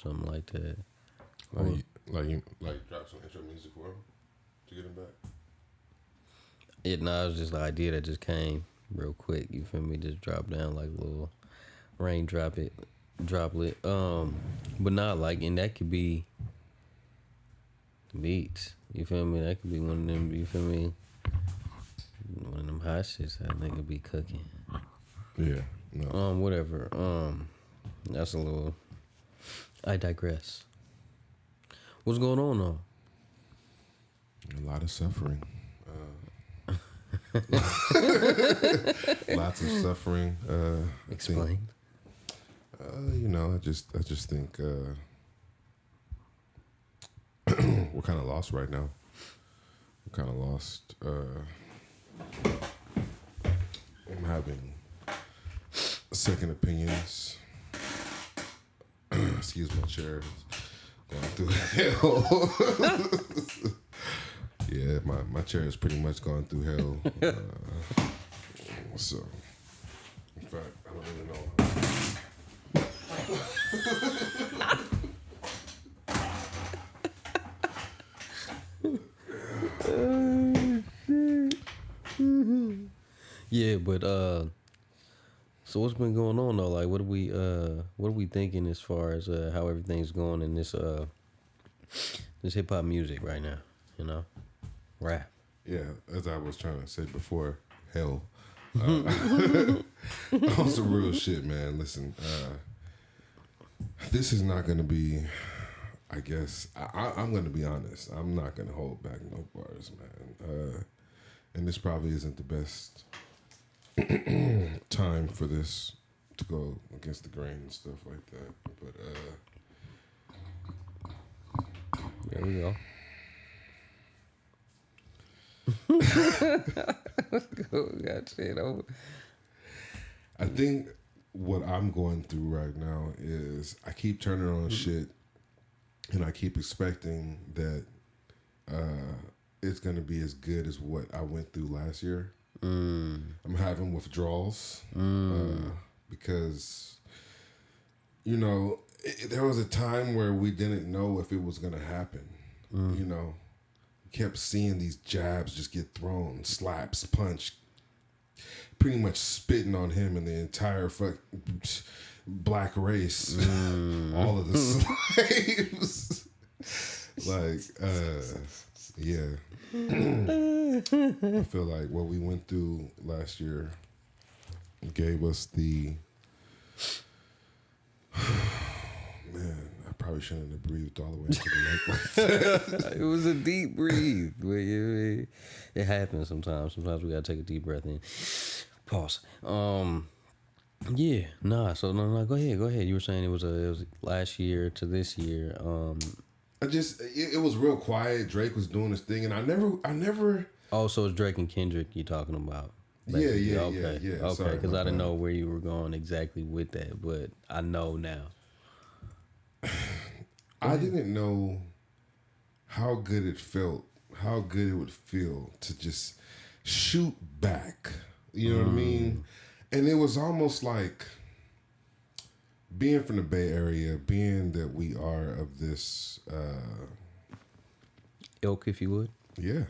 something like that. Like drop some intro music for him to get him back. It was just the idea that just came real quick. You feel me? Just drop down like a little droplet. But not like, and that could be beats. You feel me? That could be one of them. You feel me? One of them hot shits that nigga be cooking. Yeah. No. Whatever. That's a little. I digress. What's going on though? A lot of suffering. Lots of suffering. Explain. I just think we're kind of lost right now. We're kind of lost. I'm having second opinions. Excuse my chair. Going through hell. Yeah, my chair is pretty much gone through hell. So, in fact, I don't even know. Yeah, but so what's been going on though? Like, what are we thinking as far as how everything's going in this hip hop music right now? You know, rap. Yeah, as I was trying to say before, hell. On some real shit, man. Listen, this is not going to be, I guess, I'm going to be honest. I'm not going to hold back no bars, man. And this probably isn't the best time for this to go against the grain and stuff like that. But There we go. Got shit over. I think what I'm going through right now is I keep turning on shit and I keep expecting that it's going to be as good as what I went through last year. I'm having withdrawals because, there was a time where we didn't know if it was going to happen. Kept seeing these jabs just get thrown, slaps, punch, pretty much spitting on him and the entire black race, all of the slaves. Yeah. I feel like what we went through last year gave us the... Man, I probably shouldn't have breathed all the way into the mic like that. It was a deep breathe. It happens sometimes. Sometimes we gotta take a deep breath in. Pause. Yeah. Nah. So no. Go ahead. You were saying it was last year to this year. It was real quiet. Drake was doing his thing, and I never. Oh, so it's Drake and Kendrick you talking about? Basically. Yeah. Okay, because I didn't know where you were going exactly with that, but I know now. I didn't know how good it felt, how good it would feel to just shoot back. You know what I mean? And it was almost like being from the Bay Area, being that we are of this ilk, if you would. Yeah.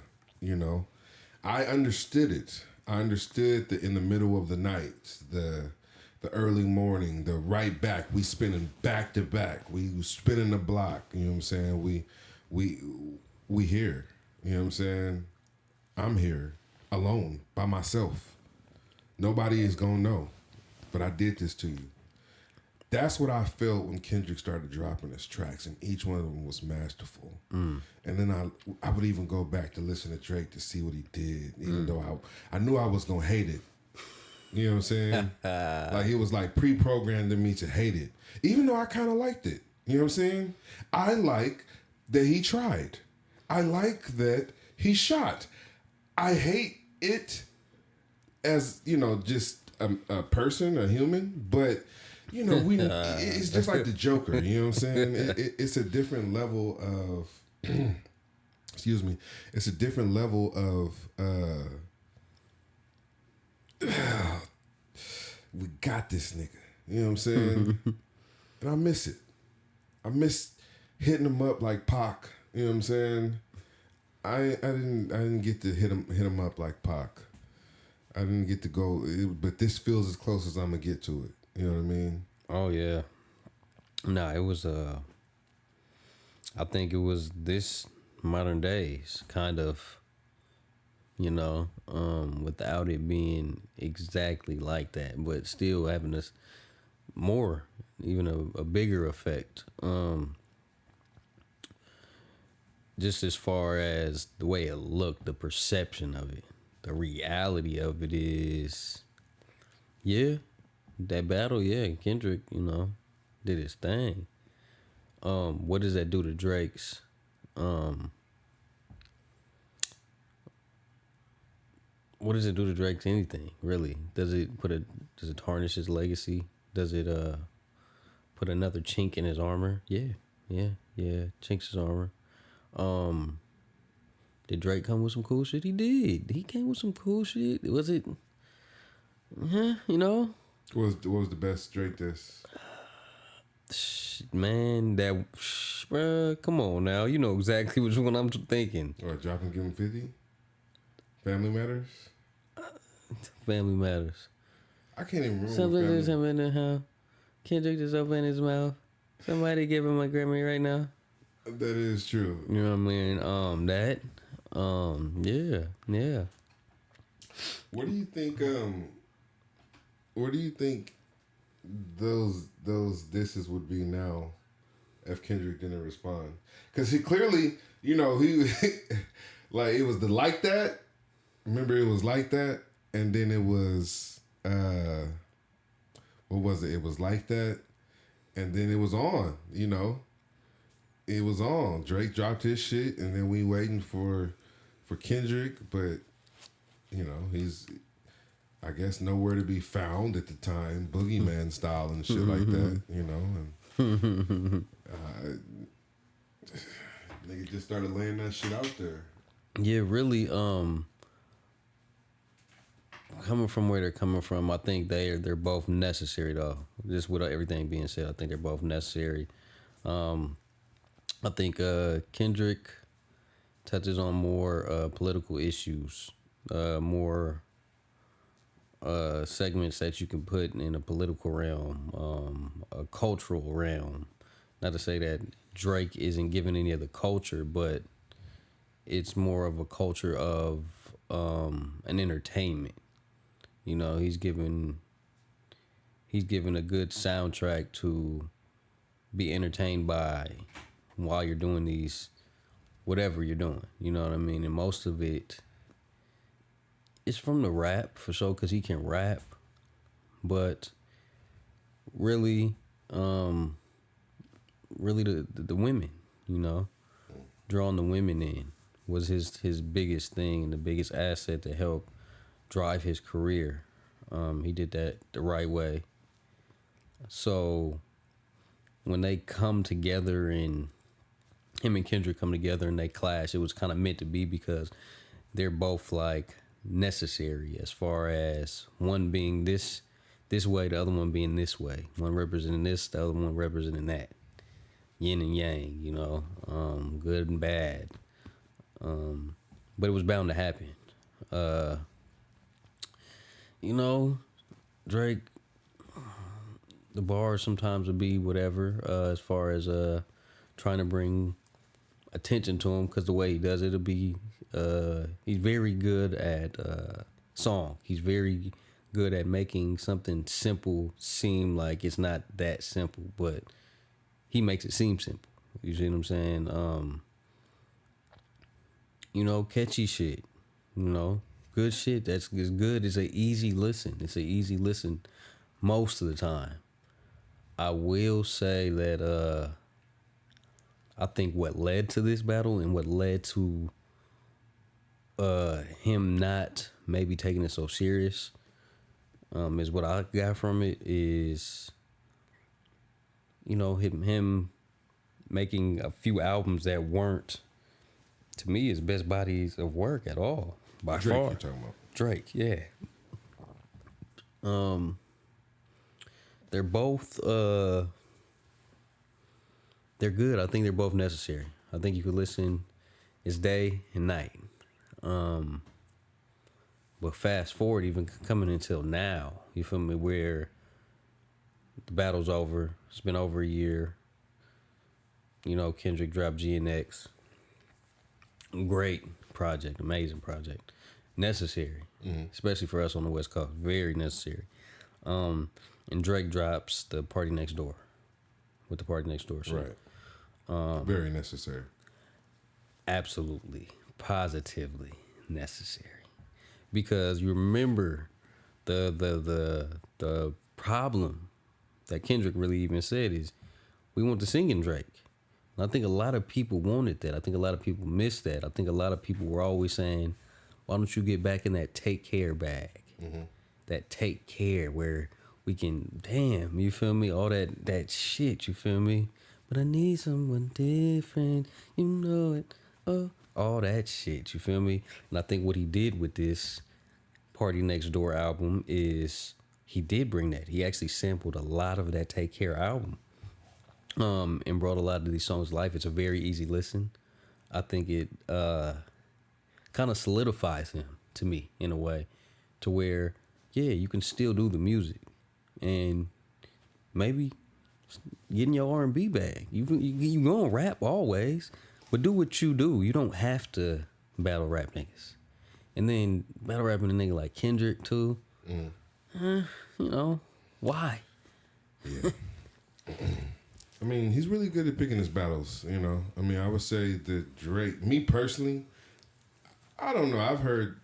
I understood it. I understood that in the middle of the night, the early morning, the right back, we spinning back to back. We spinning the block. You know what I'm saying? We here. You know what I'm saying? I'm here alone by myself. Nobody is gonna know, but I did this to you. That's what I felt when Kendrick started dropping his tracks, and each one of them was masterful. And then I would even go back to listen to Drake to see what he did, even though I knew I was gonna hate it. You know what I'm saying? Like, it was like pre-programmed in me to hate it. Even though I kind of liked it. You know what I'm saying? I like that he tried. I like that he shot. I hate it as, just a person, a human. But, it's just like the Joker. You know what I'm saying? It's a different level of... excuse me. It's a different level of... we got this nigga. You know what I'm saying? And I miss it. I miss hitting him up like Pac. You know what I'm saying? I didn't get to hit him up like Pac. I didn't get to go, but this feels as close as I'm gonna get to it. You know what I mean? Oh yeah. Nah, it was I think it was this modern days kind of, without it being exactly like that, but still having this more, even a bigger effect. Just as far as the way it looked, the perception of it, the reality of it is, yeah, that battle, yeah, Kendrick, did his thing. What does that do to Drake's? What does it do to Drake's anything, really? Does it tarnish his legacy? Does it put another chink in his armor? Yeah, chinks his armor. Did Drake come with some cool shit? He did. He came with some cool shit. Was it? Yeah, What was the best Drake diss? Man, bruh, come on now. You know exactly which one I'm thinking. Or drop and give him 50? Family Matters? Family Matters. I can't even remember. Something just happened in the house. Kendrick just opened his mouth. Somebody give him a Grammy right now. That is true. You know what I mean? Yeah. What do you think? What do you think those disses would be now if Kendrick didn't respond? Because he clearly, he like it was the like that. Remember, it was like that, and then it was what was it? It was like that, and then it was on. It was on. Drake dropped his shit, and then we waiting for Kendrick, but he's, I guess, nowhere to be found at the time, boogeyman style and shit like that. And nigga just started laying that shit out there. Yeah, really. Coming from where they're coming from, I think they're both necessary though. Just with everything being said, I think they're both necessary. I think Kendrick touches on more political issues, more segments that you can put in a political realm, a cultural realm. Not to say that Drake isn't giving any of the culture, but it's more of a culture of an entertainment. He's given a good soundtrack to be entertained by while you're doing these, whatever you're doing. You know what I mean? And most of it is from the rap, for sure, because he can rap. But really, the women, drawing the women in was his biggest thing and the biggest asset to help drive his career. He did that the right way. So when they come together and him and Kendrick come together and they clash, it was kind of meant to be because they're both like necessary as far as one being this way, the other one being this way. One representing this, the other one representing that. Yin and yang, good and bad. But it was bound to happen. Drake, the bars sometimes would be whatever, as far as trying to bring attention to him, because the way he does it'll be, he's very good at song. He's very good at making something simple seem like it's not that simple, but he makes it seem simple. You see what I'm saying? Catchy shit, good shit that's as good as an easy listen. It's an easy listen most of the time. I will say that I think what led to this battle and what led to him not maybe taking it so serious is what I got from it is, him making a few albums that weren't, to me, his best bodies of work at all. By Drake, far. you're talking about. Drake, yeah. They're both they're good. I think they're both necessary. I think you could listen. It's day and night. But fast forward, even coming until now, you feel me? Where the battle's over. It's been over a year. You know, Kendrick dropped GNX. Great project, amazing project, necessary, especially for us on the West Coast. Very necessary. And Drake drops the Party Next Door with the Party Next Door shit. Right. Very necessary. Absolutely, positively necessary, because you remember the problem that Kendrick really even said is we want the singing Drake. And I think a lot of people wanted that. I think a lot of people missed that. I think a lot of people were always saying, why don't you get back in that take care bag? That take care where we can, damn, you feel me? All that shit, you feel me? But I need someone different, you know it. Oh, all that shit, you feel me? And I think what he did with this Party Next Door album is he did bring that. He actually sampled a lot of that Take Care album. And brought a lot of these songs to life. It's a very easy listen. I think it kind of solidifies him to me in a way, to where, yeah, you can still do the music, and maybe get in your R&B bag. You gonna rap always, but do what you do. You don't have to battle rap niggas, and then battle rapping a nigga like Kendrick too. You know why? Yeah. I mean, he's really good at picking his battles, you know. I mean, I would say that Drake, me personally, I don't know. I've heard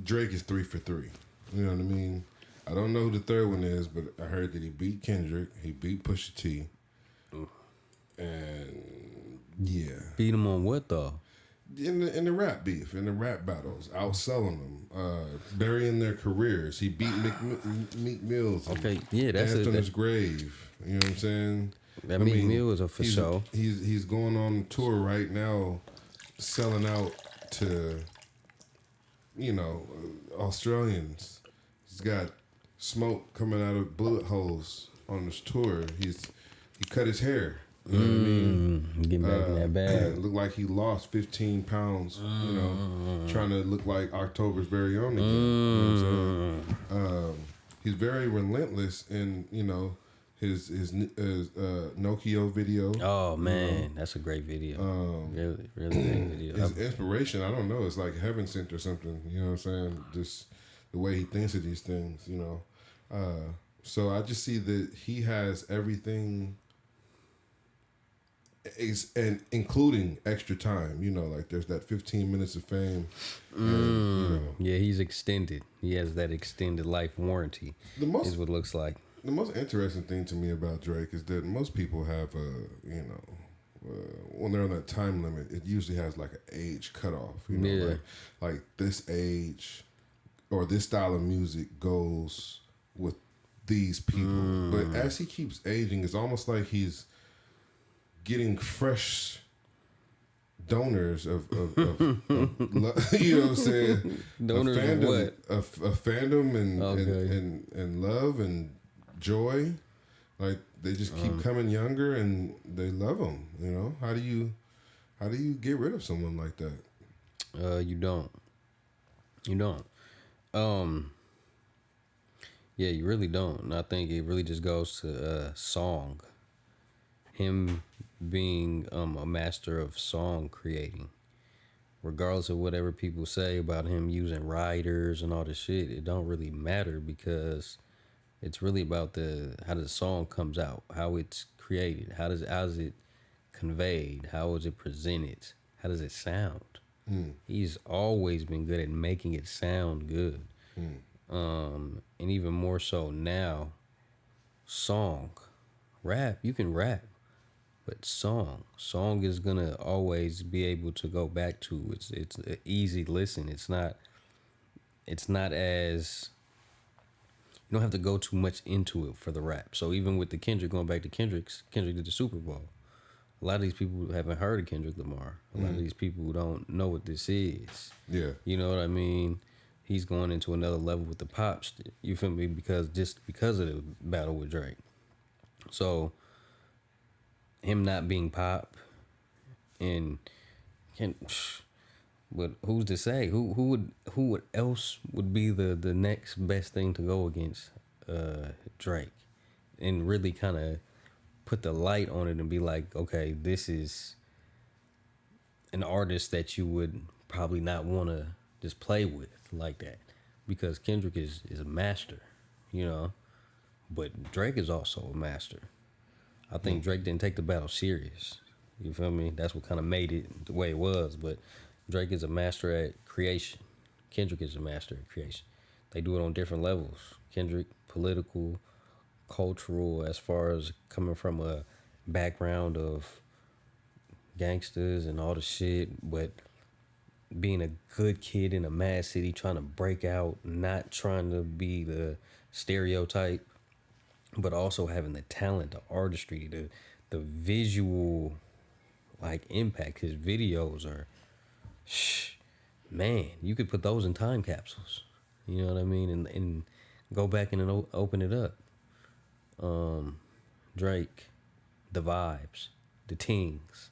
Drake is 3 for 3. You know what I mean? I don't know who the third one is, but I heard that he beat Kendrick, he beat Pusha T, and yeah. Beat him on what though? In the rap beef, in the rap battles, outselling them, burying their careers. He beat Meek Mills. Okay, yeah, that's Danced it. on his grave. You know what I'm saying? That Meek Mill is a for sure. He's going on tour right now, selling out to, you know, Australians. He's got smoke coming out of bullet holes on his tour. He cut his hair. You know what I mean? Getting back in that bag. Looked like he lost 15 pounds, you know, trying to look like October's very own again. You know what I'm saying? He's very relentless in, you know, his Nokia video. Oh man, that's a great video. Really great video. His inspiration, I don't know, it's like heaven sent or something. You know what I'm saying? Just the way he thinks of these things, you know. So I just see that he has everything, and including extra time. You know, like there's that 15 minutes of fame. And, you know, yeah, he's extended. He has that extended life warranty. Is what it looks like. The most interesting thing to me about Drake is that most people have you know, when they're on that time limit, it usually has like an age cutoff. You know, Yeah. like this age or this style of music goes with these people. But as he keeps aging, it's almost like he's getting fresh donors of you know what I'm saying? Donors a fandom, of what? A fandom and, Okay. and love and joy. Like they just keep coming younger and they love them. You know, how do you get rid of someone like that? You don't. Yeah, you really don't. And I think it really just goes to song. Him being a master of song creating. Regardless of whatever people say about him using writers and all this shit, it don't really matter, because it's really about how the song comes out, how it's created, how's it conveyed, how is it presented, how does it sound. He's always been good at making it sound good. And even more so now, song, rap, you can rap, but song is gonna always be able to go back to. It's an easy listen. It's not as, you don't have to go too much into it for the rap. So even with the Kendrick, going back to Kendrick did the Super Bowl. A lot of these people haven't heard of Kendrick Lamar. A lot of these people don't know what this is. Yeah. You know what I mean? He's going into another level with the pops. You feel me? Because of the battle with Drake. So him not being pop and can. But who's to say who would else would be the next best thing to go against Drake, and really kind of put the light on it and be like, okay, this is an artist that you would probably not want to just play with like that, because Kendrick is a master, you know, but Drake is also a master. I think Drake didn't take the battle serious. You feel me? That's what kind of made it the way it was. But Drake is a master at creation. Kendrick is a master at creation. They do it on different levels. Kendrick, political, cultural, as far as coming from a background of gangsters and all the shit, but being a good kid in a mad city, trying to break out, not trying to be the stereotype, but also having the talent, the artistry, the visual like impact. His videos are, man, you could put those in time capsules. You know what I mean? And go back and open it up. Drake, the vibes, the tings,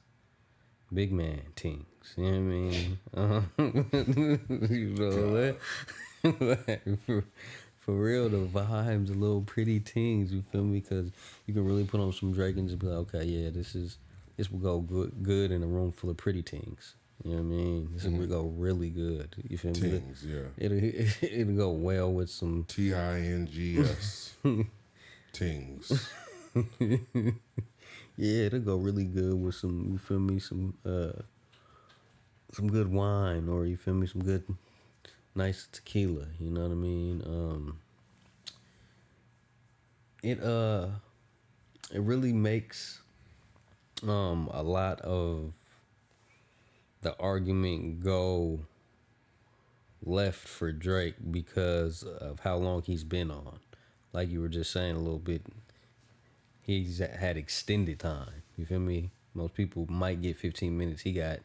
big man tings. You know what I mean? You know that? For real, the vibes, the little pretty tings. You feel me? Because you can really put on some Drake and just be like, okay, yeah, this will go good in a room full of pretty tings. You know what I mean? This will go really good. You feel me? Tings, yeah. It'll go well with some Tings. Tings. yeah, it'll go really good with some, you feel me, some good wine, or you feel me, some good nice tequila, you know what I mean? It really makes a lot of the argument go left for Drake because of how long he's been on. Like you were just saying a little bit, he's had extended time. You feel me? Most people might get 15 minutes. He got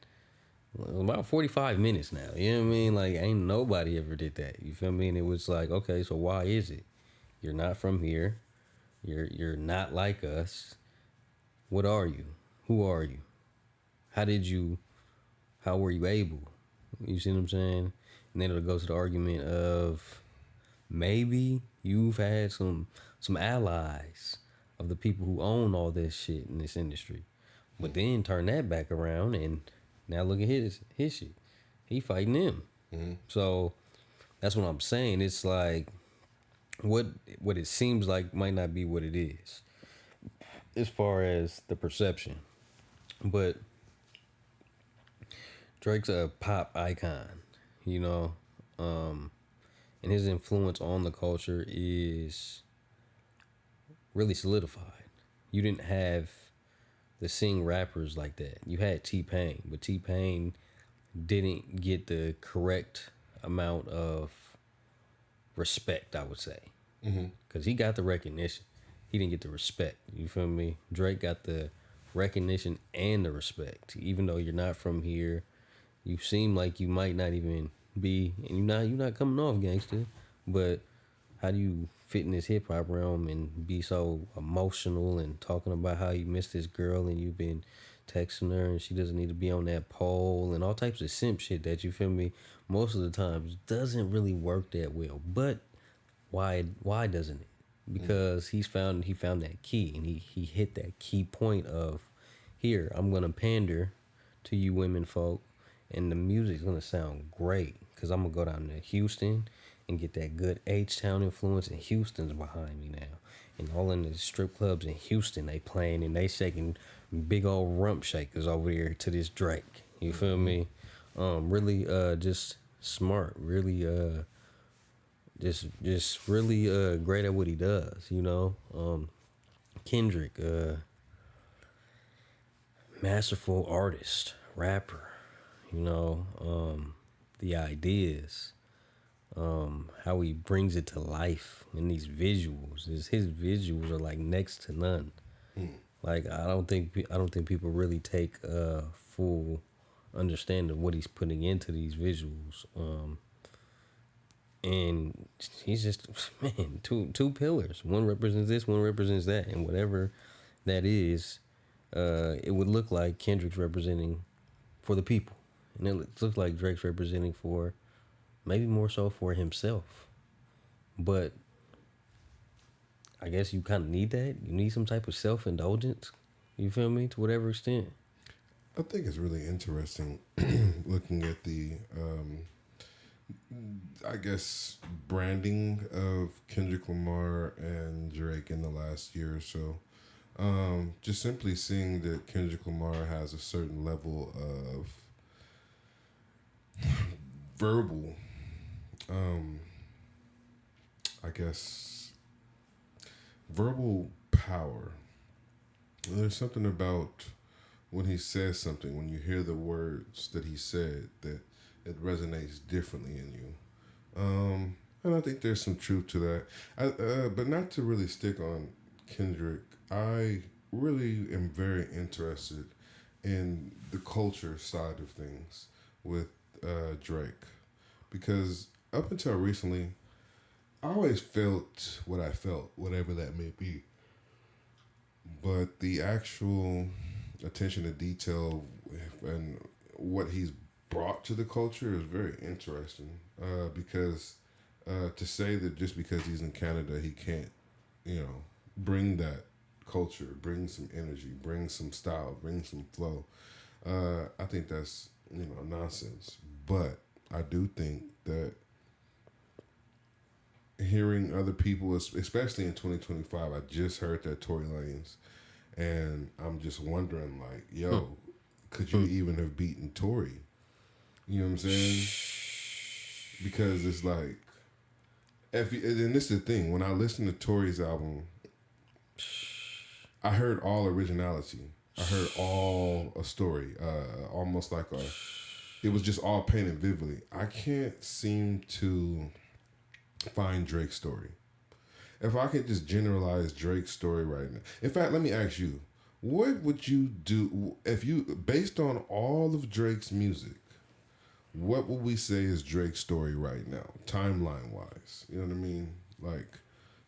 about 45 minutes now. You know what I mean? Like, ain't nobody ever did that. You feel me? And it was like, okay, so why is it? You're not from here. You're not like us. What are you? Who are you? How were you able? You see what I'm saying? And then it'll go to the argument of maybe you've had some allies of the people who own all this shit in this industry. But then turn that back around and now look at his shit. He fighting them. Mm-hmm. So that's what I'm saying. It's like what it seems like might not be what it is, as far as the perception. But Drake's a pop icon, you know, and his influence on the culture is really solidified. You didn't have the sing rappers like that. You had T-Pain, but T-Pain didn't get the correct amount of respect, I would say. Because he got the recognition. He didn't get the respect. You feel me? Drake got the recognition and the respect. Even though you're not from here, you seem like you might not even be, and you're not coming off gangster, but how do you fit in this hip hop realm and be so emotional and talking about how you missed this girl and you've been texting her and she doesn't need to be on that pole and all types of simp shit that, you feel me, most of the times doesn't really work that well. But why doesn't it? Because he found that key, and he hit that key point of, here, I'm gonna pander to you women folk, and the music's gonna sound great because I'm gonna go down to Houston and get that good H-Town influence, and Houston's behind me now. And all in the strip clubs in Houston, they playing and they shaking big old rump shakers over here to this Drake. You feel me? Really just smart, really just really great at what he does, you know. Kendrick, masterful artist, rapper, you know, the ideas, how he brings it to life in these visuals. His visuals are like next to none. Like I don't think people really take full understanding of what he's putting into these visuals. And he's just, man, two pillars. One represents this, one represents that, and whatever that is, it would look like Kendrick's representing for the people, and it looks like Drake's representing for maybe more so for himself. But I guess you kind of need that. You need some type of self indulgence. You feel me? To whatever extent. I think it's really interesting looking at the, I guess, branding of Kendrick Lamar and Drake in the last year or so. Just simply seeing that Kendrick Lamar has a certain level of verbal, I guess, verbal power. There's something about when he says something, when you hear the words that he said, that it resonates differently in you. And I think there's some truth to that. But not to really stick on Kendrick, I really am very interested in the culture side of things with Drake. Because up until recently, I always felt what I felt, whatever that may be. But the actual attention to detail and what he's brought to the culture is very interesting. Because to say that just because he's in Canada, he can't, bring that culture, bring some energy, bring some style, bring some flow. I think that's nonsense. But I do think that hearing other people, especially in 2025, I just heard that Tory Lanez, and I'm just wondering, like, yo, could you even have beaten Tory? You know what I'm saying? Because it's like, and this is the thing, when I listen to Tory's album, I heard all originality. I heard all a story, almost like it was just all painted vividly. I can't seem to find Drake's story. If I could just generalize Drake's story right now. In fact, let me ask you, what would you do if you, based on all of Drake's music, what would we say is Drake's story right now, timeline wise? You know what I mean? Like,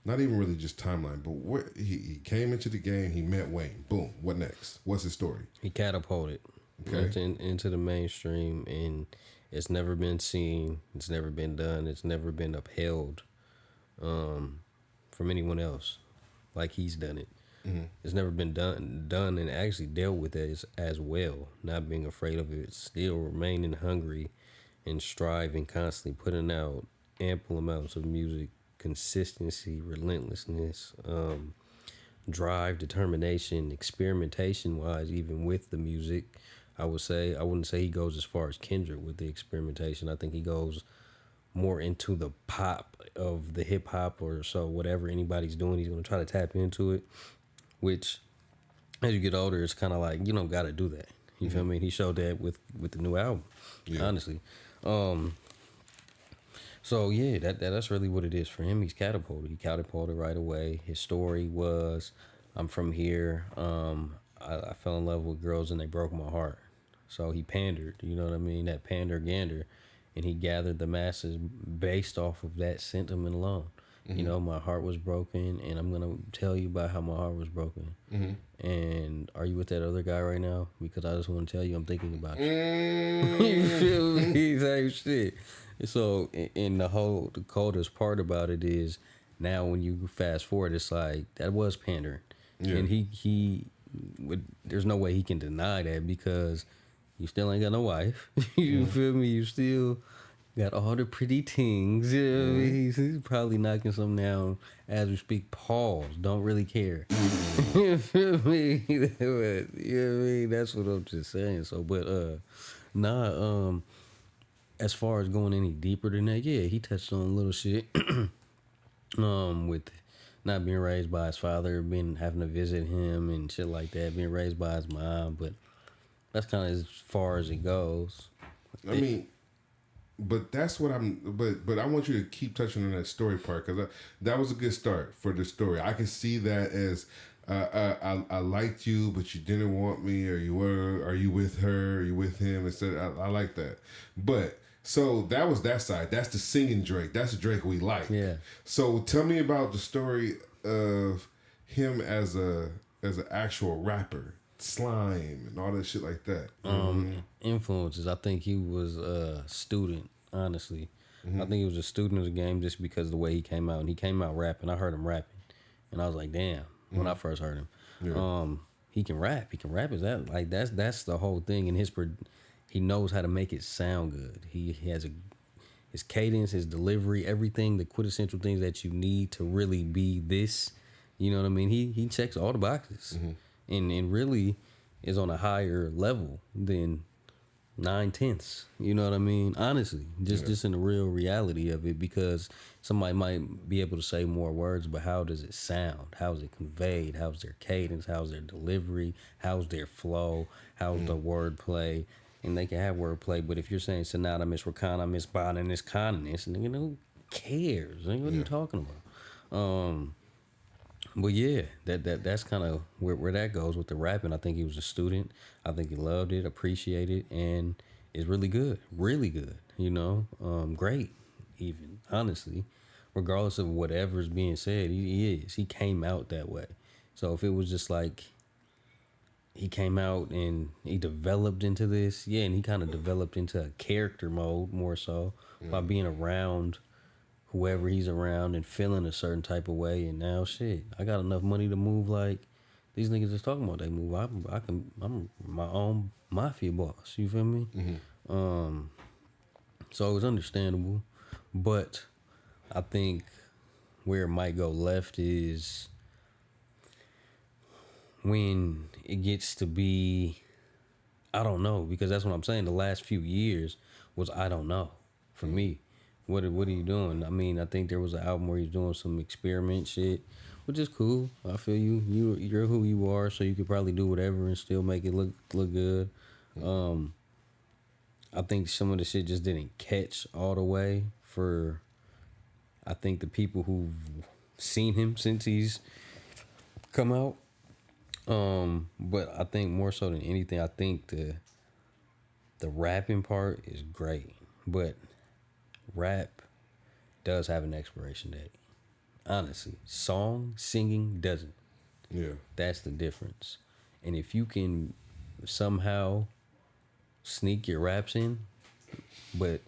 not even really just timeline, but what he came into the game, he met Wayne. Boom. What next? What's his story? He catapulted into the mainstream, and it's never been seen. It's never been done. It's never been upheld from anyone else like he's done it. Mm-hmm. It's never been done, and actually dealt with it as well. Not being afraid of it, still remaining hungry and striving, constantly putting out ample amounts of music, consistency, relentlessness, drive, determination, experimentation wise, even with the music. I wouldn't say he goes as far as Kendrick with the experimentation. I think he goes more into the pop of the hip hop or so, whatever anybody's doing, he's going to try to tap into it, which as you get older, it's kind of like, you don't got to do that. You feel me? He showed that with the new album, honestly. So yeah, that's really what it is for him. He's catapulted. He catapulted right away. His story was, I'm from here. I fell in love with girls and they broke my heart. So he pandered. You know what I mean? That pander gander, and he gathered the masses based off of that sentiment alone. Mm-hmm. You know, my heart was broken, and I'm gonna tell you about how my heart was broken. Mm-hmm. And are you with that other guy right now? Because I just want to tell you, I'm thinking about you. You feel me? Same shit. So, in the coldest part about it is now when you fast forward, it's like that was pandering, and he would. There's no way he can deny that because you still ain't got no wife. You feel me? You still got all the pretty things. You know what I mean? He's probably knocking some down as we speak. Pause. Don't really care. You feel me? You know what I mean? That's what I'm just saying. So, but as far as going any deeper than that, yeah, he touched on little shit. With not being raised by his father, having to visit him and shit like that, being raised by his mom, but that's kind of as far as it goes. I mean, but that's what but I want you to keep touching on that story part, because that was a good start for the story. I can see that as I liked you, but you didn't want me, or are you with her, are you with him? Instead, I like that. But so that was that side. That's the singing Drake. That's the Drake we like. Yeah. So tell me about the story of him as an actual rapper. slime and all that shit like that. Mm-hmm. Influences. I think he was a student. Honestly, I think he was a student of the game just because of the way he came out. And he came out rapping. I heard him rapping, and I was like, damn. When I first heard him, Yeah. he can rap. He can rap. Is that like that's the whole thing? And he knows how to make it sound good. He has his cadence, his delivery, everything, the quintessential things that you need to really be this. You know what I mean? He checks all the boxes, and really is on a higher level than 9/10. You know what I mean? Honestly, just in the real reality of it, because somebody might be able to say more words, but how does it sound? How's it conveyed? How's their cadence? How's their delivery? How's their flow? How's the wordplay? And they can have wordplay, but if you're saying Sonata, Miss Rakana, Miss Bond, Miss Condoness, and who cares? Like, what are you talking about? But yeah, that's kind of where that goes with the rapping. I think he was a student. I think he loved it, appreciated it, and is really good, really good. You know, great, even honestly, regardless of whatever's being said, he is. He came out that way. So if it was just like he came out and he developed into this, yeah, and he kind of developed into a character mode more so by being around whoever he's around and feeling a certain type of way. And now, shit, I got enough money to move like these niggas is talking about. They move. I'm my own mafia boss. You feel me? So it was understandable, but I think where it might go left is when it gets to be, I don't know, because that's what I'm saying. The last few years was I don't know for me. What are you doing? I mean, I think there was an album where he's doing some experiment shit, which is cool. I feel you. You're who you are, so you could probably do whatever and still make it look good. I think some of the shit just didn't catch all the way for, I think, the people who've seen him since he's come out. But I think more so than anything, I think the rapping part is great, but rap does have an expiration date. Honestly, singing doesn't. Yeah. That's the difference. And if you can somehow sneak your raps in, but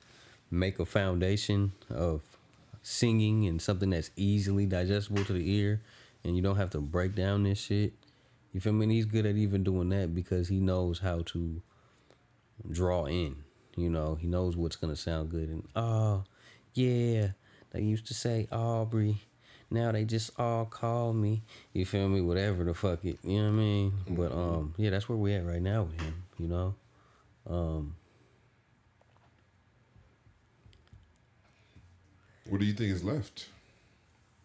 make a foundation of singing and something that's easily digestible to the ear, and you don't have to break down this shit. You feel me? And he's good at even doing that because he knows how to draw in. You know, he knows what's gonna sound good. And yeah, they used to say Aubrey. Now they just all call me. You feel me? Whatever the fuck it. You know what I mean? But yeah, that's where we at right now with him. You know. What do you think is left?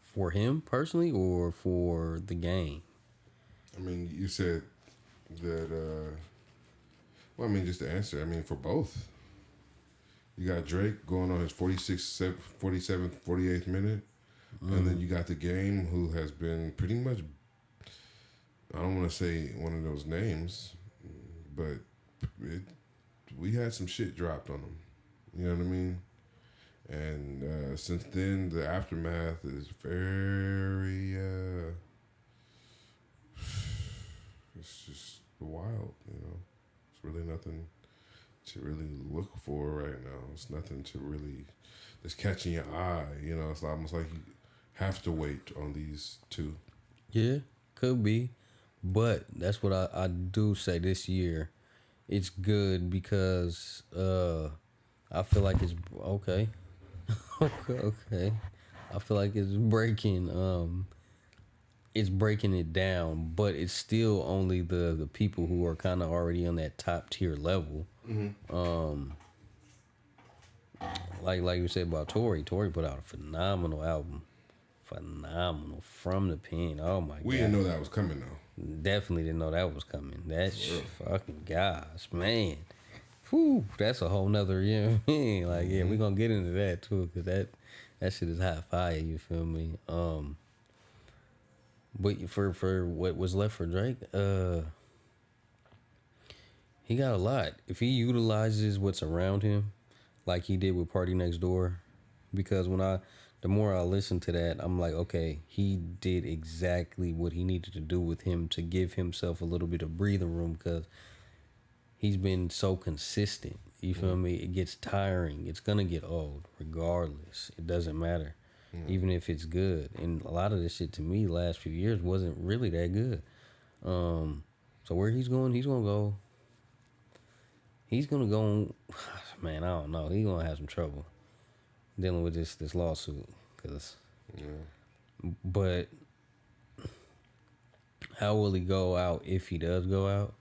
For him personally, or for the game? I mean, you said that. Well, I mean, just to answer. I mean, for both. You got Drake going on his 47th, 48th minute. And then you got the game, who has been pretty much, I don't want to say one of those names, but we had some shit dropped on him. You know what I mean? And since then, the aftermath is very, it's just wild, you know? It's really nothing to really look for right now. It's nothing to really, it's catching your eye, you know? It's almost like you have to wait on these two. Yeah, could be. But that's what I do say this year. It's good because I feel like it's okay. okay. I feel like it's breaking it down, but it's still only the people who are kind of already on that top tier level. Like you said about Tory put out a phenomenal album. Phenomenal from the pen. Oh my god. We didn't know that was coming though. Definitely didn't know that was coming. That's fucking gosh, man. Whew, that's a whole nother, you know what I mean? Like, yeah, we're gonna get into that too, cause that shit is hot fire, you feel me? But for what was left for Drake, he got a lot. If he utilizes what's around him, like he did with Party Next Door, because when I the more I listen to that, I'm like, okay, he did exactly what he needed to do with him to give himself a little bit of breathing room because he's been so consistent. You feel me? It gets tiring. It's gonna get old, regardless. It doesn't matter, even if it's good. And a lot of this shit to me, last few years, wasn't really that good. So where he's going, he's gonna go. He's gonna go. Man, I don't know. He's gonna have some trouble dealing with this lawsuit, cause. But how will he go out if he does go out?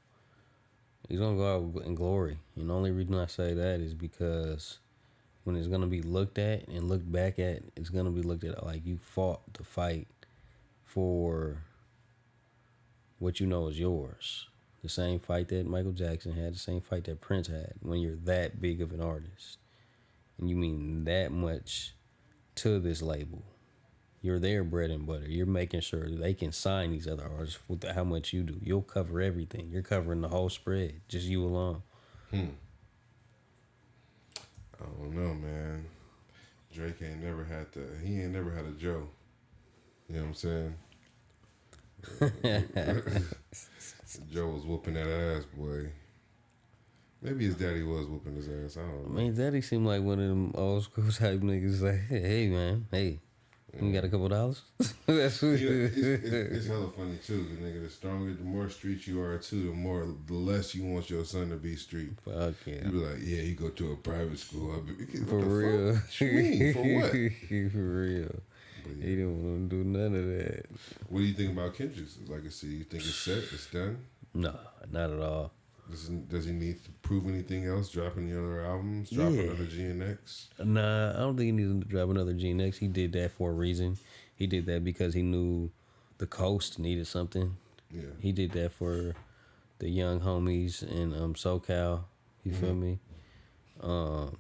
He's gonna go out in glory. And the only reason I say that is because when it's gonna be looked at and looked back at, it's gonna be looked at like you fought the fight for what you know is yours. The same fight that Michael Jackson had, the same fight that Prince had. When you're that big of an artist, and you mean that much to this label, you're their bread and butter. You're making sure they can sign these other artists with how much you do. You'll cover everything. You're covering the whole spread, just you alone. I don't know, man. Drake ain't never had he ain't never had a Joe. You know what I'm saying? Joe was whooping that ass, boy. Maybe his daddy was whooping his ass. I don't know. Man, Daddy seemed like one of them old school type niggas. Like, hey man, hey, you got a couple dollars? That's what It's hella funny too. The nigga, the stronger, the more street you are too, the less you want your son to be street. Fuck yeah. You be like, yeah, you go to a private school. For real. Fuck? What you mean? For what? For real. Yeah. He didn't want to do none of that. What do you think about Kendrick's legacy? You think it's set? It's done? No, not at all. Does he need to prove anything else? Drop any other albums? Drop another GNX? Nah, I don't think he needs to drop another GNX. He did that for a reason. He did that because he knew the coast needed something. Yeah. He did that for the young homies in SoCal. You feel me? And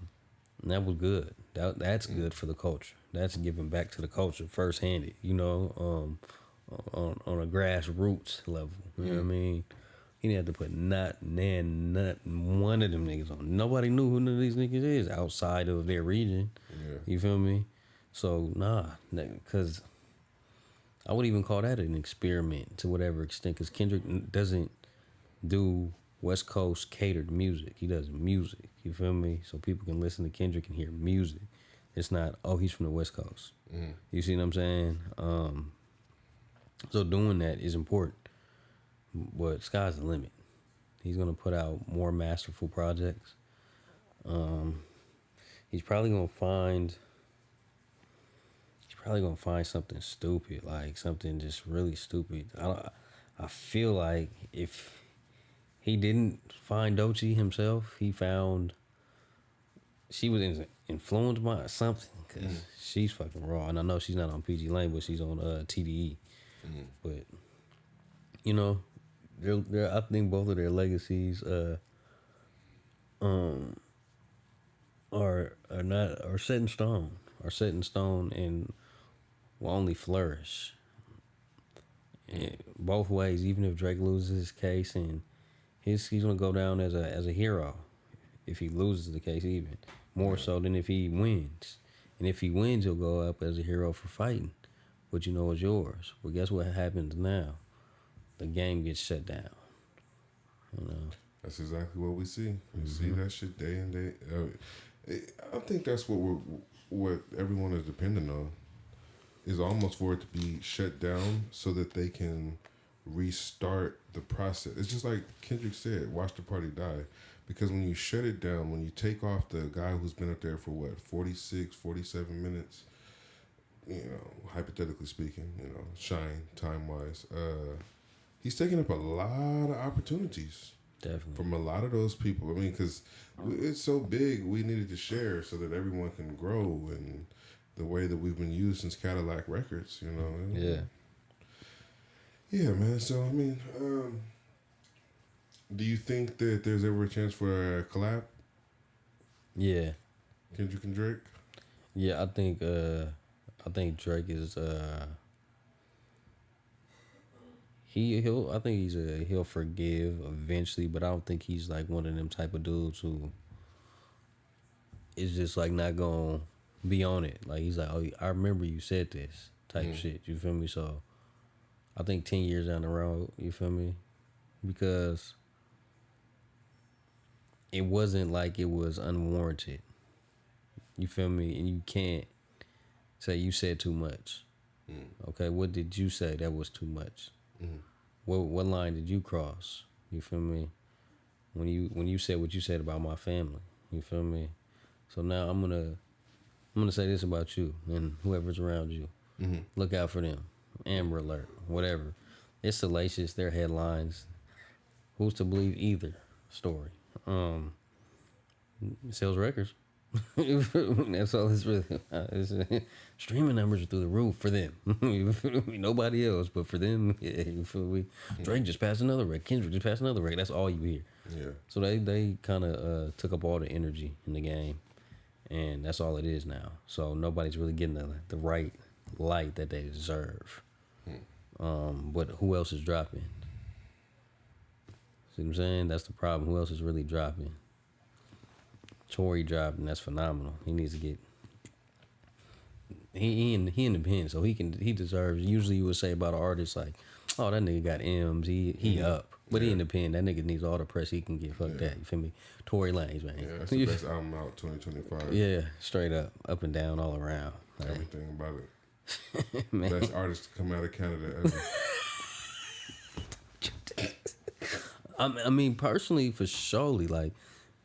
that was good. That's good for the culture. That's giving back to the culture first-handed, you know, on a grassroots level. You know what I mean? He didn't have to put not one of them niggas on. Nobody knew who none of these niggas is outside of their region. Yeah. You feel me? So, because I would even call that an experiment to whatever extent, because Kendrick doesn't do West Coast catered music. He does music. You feel me? So people can listen to Kendrick and hear music. It's not, oh, he's from the West Coast. You see what I'm saying? So doing that is important. But sky's the limit. He's gonna put out more masterful projects. He's probably gonna find something stupid, like something just really stupid. I feel like if he didn't find Doechii himself, he found she was influenced by something, because she's fucking raw. And I know she's not on PG Lane, but she's on TDE. But you know, I think both of their legacies are set in stone. Are set in stone and will only flourish. Both ways. Even if Drake loses his case, and he's gonna go down as a hero if he loses the case, even more so than if he wins. And if he wins, he'll go up as a hero for fighting what you know is yours. But guess what happens now? The game gets shut down. You know. That's exactly what we see. We see that shit day in day. I think that's what everyone is dependent on. Is almost for it to be shut down so that they can restart the process. It's just like Kendrick said, watch the party die. Because when you shut it down, when you take off the guy who's been up there for 46, 47 minutes, you know, hypothetically speaking, you know, shine time-wise, he's taking up a lot of opportunities. Definitely. From a lot of those people. I mean, because it's so big, we needed to share so that everyone can grow, and the way that we've been used since Cadillac Records, you know. Yeah. Yeah, man. So, I mean, do you think that there's ever a chance for a collab? Yeah. Kendrick and Drake? Yeah, I think Drake is he'll forgive eventually, but I don't think he's like one of them type of dudes who is just like not gonna be on it. Like he's like, oh, I remember you said this type shit. You feel me? So I think 10 years down the road, you feel me? Because it wasn't like it was unwarranted. You feel me? And you can't say you said too much. Okay, what did you say that was too much? What line did you cross? You feel me? When you said what you said about my family. You feel me? So now I'm gonna say this about you and whoever's around you. Look out for them. Amber alert, whatever. It's salacious. They're headlines. Who's to believe either story? It sells records. That's all it's really. Streaming numbers are through the roof for them. Nobody else, but for them, yeah, you feel me? Drake just passed another record. Kendrick just passed another record. That's all you hear. Yeah. So they kind of took up all the energy in the game, and that's all it is now. So nobody's really getting the right light that they deserve. But who else is dropping? See what I'm saying? That's the problem. Who else is really dropping? Tory dropped, and that's phenomenal. He needs to get. He independent, so he deserves. Usually, you would say about an artist like, "Oh, that nigga got M's. He up." But he independent. That nigga needs all the press he can get. Fuck that. You feel me? Tory Lanez, man. Yeah, that's the best album out 2025. Yeah, straight up and down, all around. Everything about it. Best artist to come out of Canada ever. I mean, personally, for surely, like,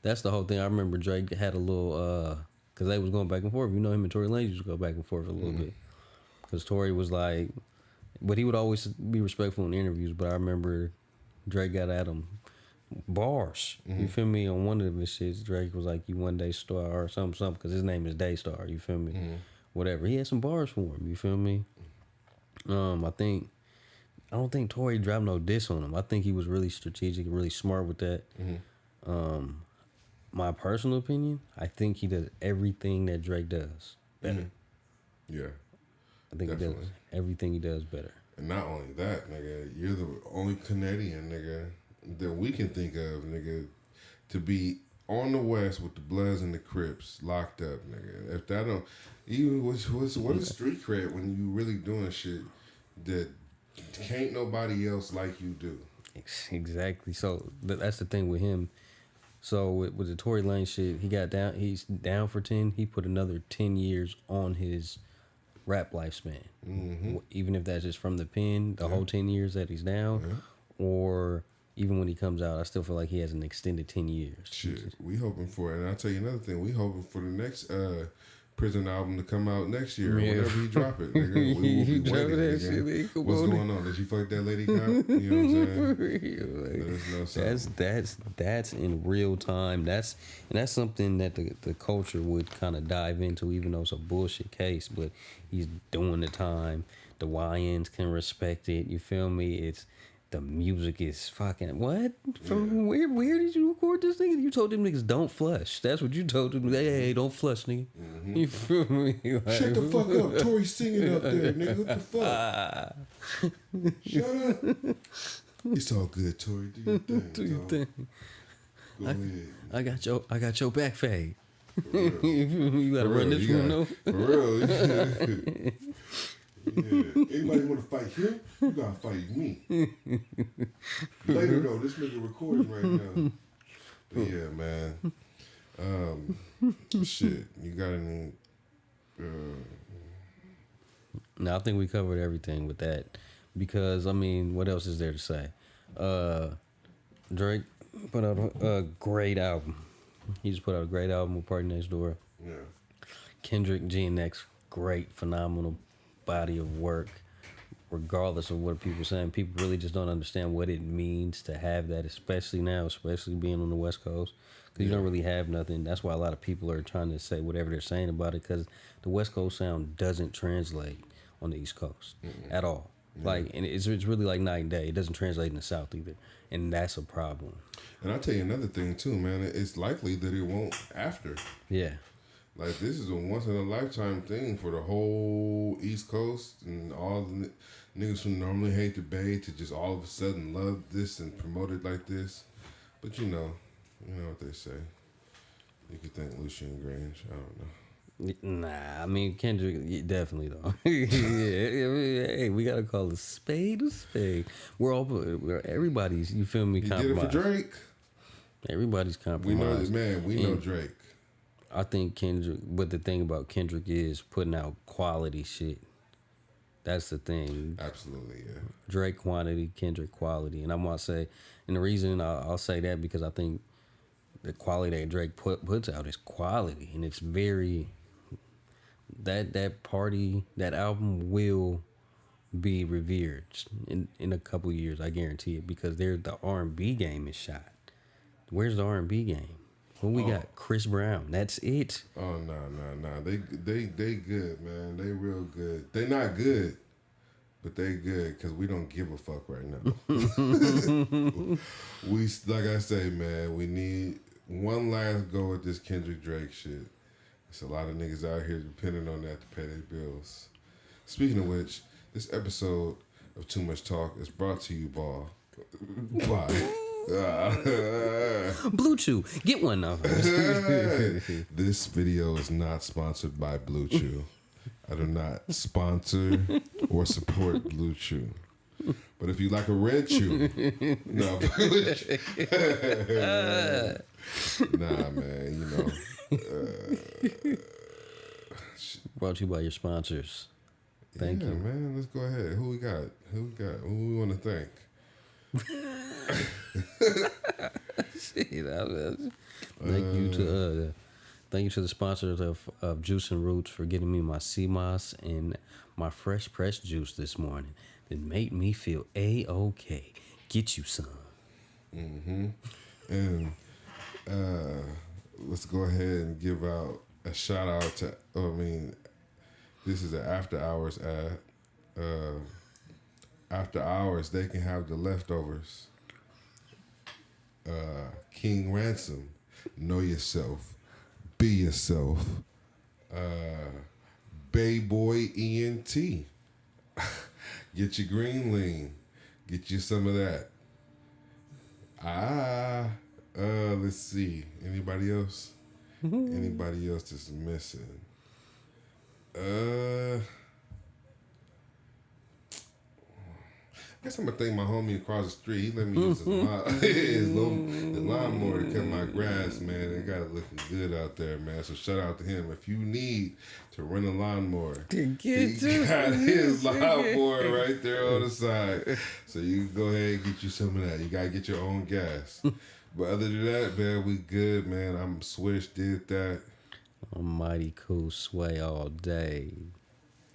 that's the whole thing. I remember Drake had a little, because they was going back and forth. You know, him and Tory Lanez used to go back and forth a little bit. Because Tory was like, but he would always be respectful in interviews. But I remember Drake got at him bars. You feel me? On one of his shits, Drake was like, "You one day star" or something, because his name is Daystar. You feel me? Whatever. He had some bars for him. You feel me? I don't think Tory dropped no diss on him. I think he was really strategic, really smart with that. My personal opinion, I think he does everything that Drake does better. Yeah. I think he does everything he does better. And not only that, nigga, you're the only Canadian, nigga, that we can think of, nigga, to be on the West with the Bloods and the Crips locked up, nigga. If that don't, even what is street cred when you really doing shit that can't nobody else like you do? Exactly. So that's the thing with him. So with the Tory Lane shit, he's down for 10. He put another 10 years on his rap lifespan. Even if that's just from the pen, the whole 10 years that he's down, or even when he comes out, I still feel like he has an extended 10 years. Shit, we hoping for it. And I'll tell you another thing, we hoping for the next Prison album to come out next year, whenever he drop it. Nigga. We will be waiting. Nigga. What's going on? Did you fuck that lady cop? You know what I'm saying? That's in real time. That's something that the culture would kind of dive into, even though it's a bullshit case. But he's doing the time. The YNs can respect it. You feel me? The music is fucking what? From where did you record this thing? You told them niggas don't flush. That's what you told them. Hey, don't flush, nigga. You feel me? Like, shut the fuck up. Tory's singing up there, nigga. What the fuck? Shut up. It's all good, Tory. Do your thing. Do your thing. Go ahead. I got your back fade. For real. You gotta run this one though. For real. Yeah. Anybody want to fight him? You gotta fight me. Later though, this nigga recording right now. But yeah, man. Shit. You got any? No, I think we covered everything with that. Because I mean, what else is there to say? Drake put out a great album. He just put out a great album with Party Next Door. Yeah. Kendrick, GNX, great, phenomenal body of work. Regardless of what people are saying, people really just don't understand what it means to have that, especially now, especially being on the West Coast. Because you don't really have nothing. That's why a lot of people are trying to say whatever they're saying about it, because the West Coast sound doesn't translate on the East Coast at all. Yeah. Like, and it's really like night and day. It doesn't translate in the South either, and that's a problem. And I'll tell you another thing too, man. It's likely that it won't after. Yeah. Like, this is a once in a lifetime thing for the whole East Coast and all the niggas who normally hate the Bay to just all of a sudden love this and promote it like this. But you know what they say. You could thank Lucian Grange. I don't know. Nah, I mean Kendrick definitely though. Yeah, hey, we gotta call a spade a spade. Everybody's. You feel me? He did it for Compromised. Drake. Everybody's We know, compromised. man. We know And Drake. I think Kendrick. But the thing about Kendrick is putting out quality shit. That's the thing. Absolutely, yeah. Drake quantity, Kendrick quality, and I'm gonna say, and the reason I'll say that because I think the quality that Drake puts out is quality, and it's very that album will be revered in a couple years. I guarantee it because the R&B game is shot. Where's the R&B game? What we got? Chris Brown. That's it. Oh no. They good, man. They real good. They not good, but they good because we don't give a fuck right now. We like I say, man. We need one last go at this Kendrick Drake shit. There's a lot of niggas out here depending on that to pay their bills. Speaking of which, this episode of Too Much Talk is brought to you by Blue Chew. Get one now. This video is not sponsored by Blue Chew. I do not sponsor or support Blue Chew. But if you like a red chew, no, nah, man, you know. Brought to you by your sponsors. Thank yeah, you. man. Let's go ahead. Who we got? Who we want to thank? Thank you to the sponsors of Juice and Roots for getting me my sea moss and my fresh pressed juice this morning. It made me feel A-OK. Get you some. And let's go ahead and give out a shout out to. This is an after hours ad. After hours, they can have the leftovers. King Ransom, know yourself, be yourself. Bay Boy ENT, get your green lean, get you some of that. Let's see. Anybody else? Anybody else that's missing? I guess I'm gonna thank my homie across the street. He let me use his lawnmower to cut my grass, man. They got it looking good out there, man. So shout out to him. If you need to run a lawnmower, he got his lawnmower right there on the side. So you can go ahead and get you some of that. You gotta get your own gas. But other than that, man, we good, man. I'm Swish, did that. Almighty cool sway all day.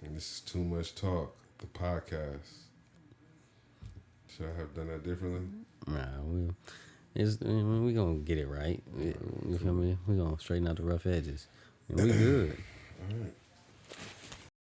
And this is Too Much Talk, the podcast. Should I have done that differently? Nah, we gonna get it right. You feel me? We gonna straighten out the rough edges. And we good.